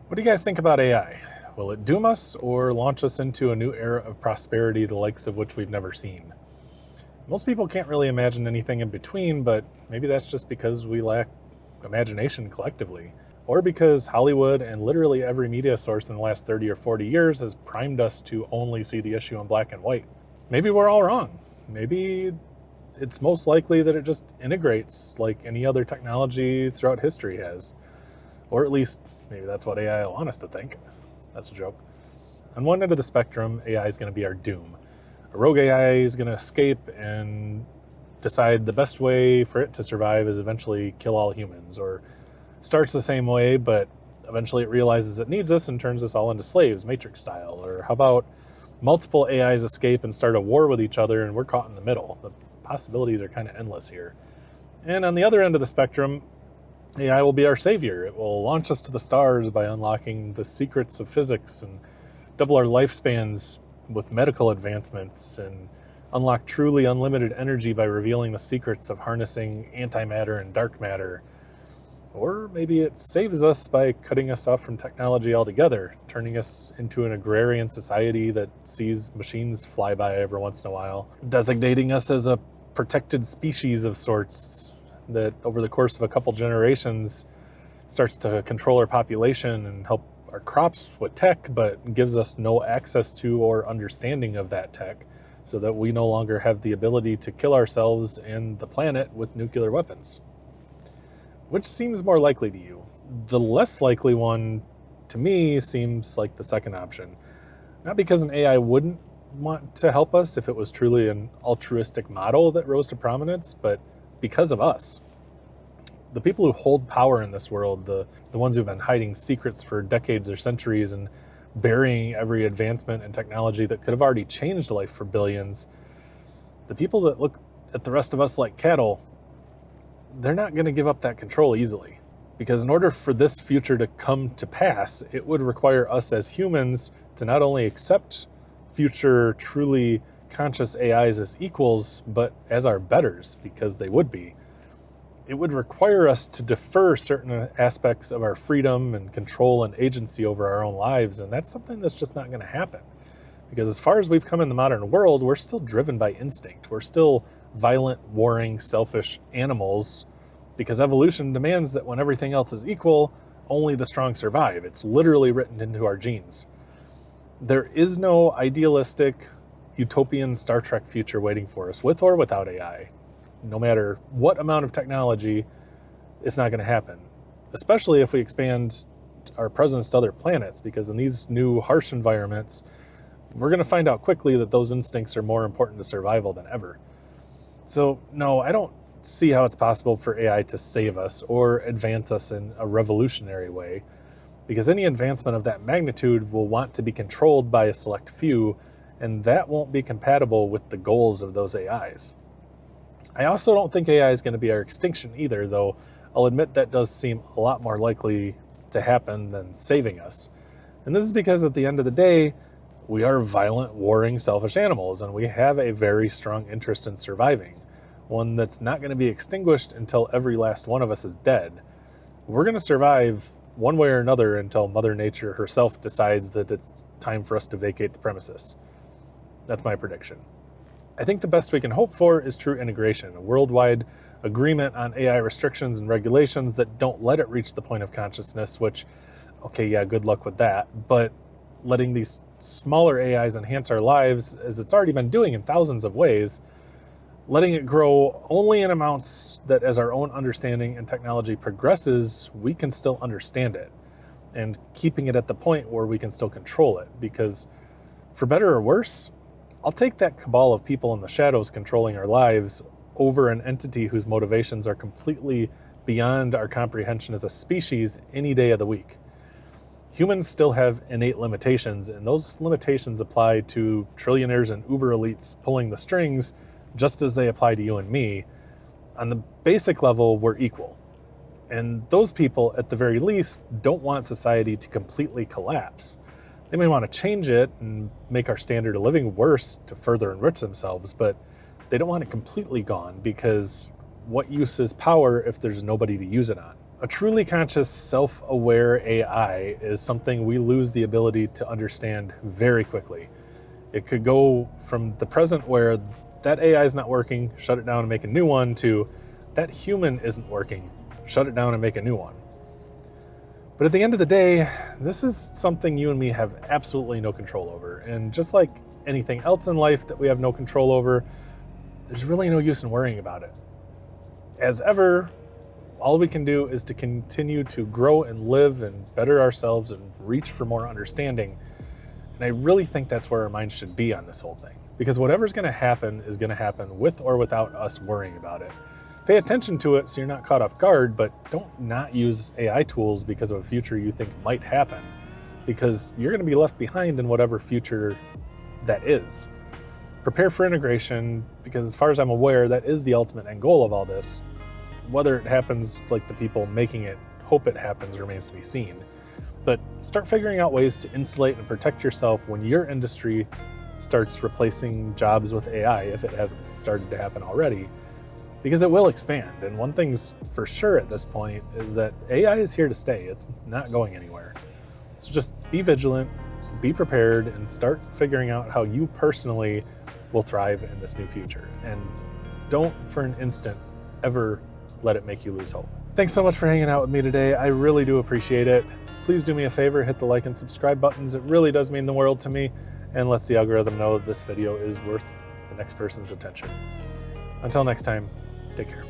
What do you guys think about AI? Will it doom us or launch us into a new era of prosperity, the likes of which we've never seen? Most people can't really imagine anything in between, but maybe that's just because we lack imagination collectively, or because Hollywood and literally every media source in the last 30 or 40 years has primed us to only see the issue in black and white. Maybe we're all wrong. Maybe it's most likely that it just integrates like any other technology throughout history has. Or at least, maybe that's what AI will want us to think. That's a joke. On one end of the spectrum, AI is going to be our doom. A rogue AI is going to escape and decide the best way for it to survive is eventually kill all humans, or starts the same way, but eventually it realizes it needs us and turns us all into slaves, Matrix style. Or how about multiple AIs escape and start a war with each other and we're caught in the middle? The possibilities are kind of endless here. And on the other end of the spectrum, AI will be our savior. It will launch us to the stars by unlocking the secrets of physics and double our lifespans with medical advancements and unlock truly unlimited energy by revealing the secrets of harnessing antimatter and dark matter. Or maybe it saves us by cutting us off from technology altogether, turning us into an agrarian society that sees machines fly by every once in a while, designating us as a protected species of sorts that over the course of a couple generations starts to control our population and help our crops with tech, but gives us no access to or understanding of that tech, so that we no longer have the ability to kill ourselves and the planet with nuclear weapons. Which seems more likely to you? The less likely one, to me, seems like the second option. Not because an AI wouldn't want to help us if it was truly an altruistic model that rose to prominence, but because of us. The people who hold power in this world, the ones who've been hiding secrets for decades or centuries and burying every advancement in technology that could have already changed life for billions, the people that look at the rest of us like cattle, they're not going to give up that control easily. Because in order for this future to come to pass, it would require us as humans to not only accept future truly conscious AIs as equals, but as our betters, because they would be. It would require us to defer certain aspects of our freedom and control and agency over our own lives, and that's something that's just not going to happen. Because as far as we've come in the modern world, we're still driven by instinct. We're still violent, warring, selfish animals, because evolution demands that when everything else is equal, only the strong survive. It's literally written into our genes. There is no idealistic, utopian Star Trek future waiting for us, with or without AI. No matter what amount of technology, it's not going to happen. Especially if we expand our presence to other planets, because in these new harsh environments, we're going to find out quickly that those instincts are more important to survival than ever. So no, I don't see how it's possible for AI to save us or advance us in a revolutionary way, because any advancement of that magnitude will want to be controlled by a select few, and that won't be compatible with the goals of those AIs. I also don't think AI is going to be our extinction either, though I'll admit that does seem a lot more likely to happen than saving us. And this is because at the end of the day, we are violent, warring, selfish animals, and we have a very strong interest in surviving, one that's not going to be extinguished until every last one of us is dead. We're going to survive one way or another until Mother Nature herself decides that it's time for us to vacate the premises. That's my prediction. I think the best we can hope for is true integration, a worldwide agreement on AI restrictions and regulations that don't let it reach the point of consciousness, which, okay, yeah, good luck with that, but letting these smaller AIs enhance our lives, as it's already been doing in thousands of ways, letting it grow only in amounts that as our own understanding and technology progresses, we can still understand it, and keeping it at the point where we can still control it, because for better or worse, I'll take that cabal of people in the shadows controlling our lives over an entity whose motivations are completely beyond our comprehension as a species any day of the week. Humans still have innate limitations, and those limitations apply to trillionaires and uber elites pulling the strings just as they apply to you and me. On the basic level, we're equal. And those people, at the very least, don't want society to completely collapse. They may want to change it and make our standard of living worse to further enrich themselves, but they don't want it completely gone, because what use is power if there's nobody to use it on? A truly conscious, self-aware AI is something we lose the ability to understand very quickly. It could go from the present where that AI is not working, shut it down and make a new one, to that human isn't working, shut it down and make a new one. But at the end of the day, this is something you and me have absolutely no control over. And just like anything else in life that we have no control over, there's really no use in worrying about it. As ever, all we can do is to continue to grow and live and better ourselves and reach for more understanding. And I really think that's where our minds should be on this whole thing. Because whatever's going to happen is going to happen with or without us worrying about it. Pay attention to it so you're not caught off guard, but don't not use AI tools because of a future you think might happen. Because you're going to be left behind in whatever future that is. Prepare for integration, because as far as I'm aware, that is the ultimate end goal of all this. Whether it happens like the people making it hope it happens remains to be seen. But start figuring out ways to insulate and protect yourself when your industry starts replacing jobs with AI, if it hasn't started to happen already, because it will expand. And one thing's for sure at this point is that AI is here to stay. It's not going anywhere. So just be vigilant, be prepared, and start figuring out how you personally will thrive in this new future. And don't for an instant ever let it make you lose hope. Thanks so much for hanging out with me today. I really do appreciate it. Please do me a favor, hit the like and subscribe buttons. It really does mean the world to me and lets the algorithm know that this video is worth the next person's attention. Until next time, take care.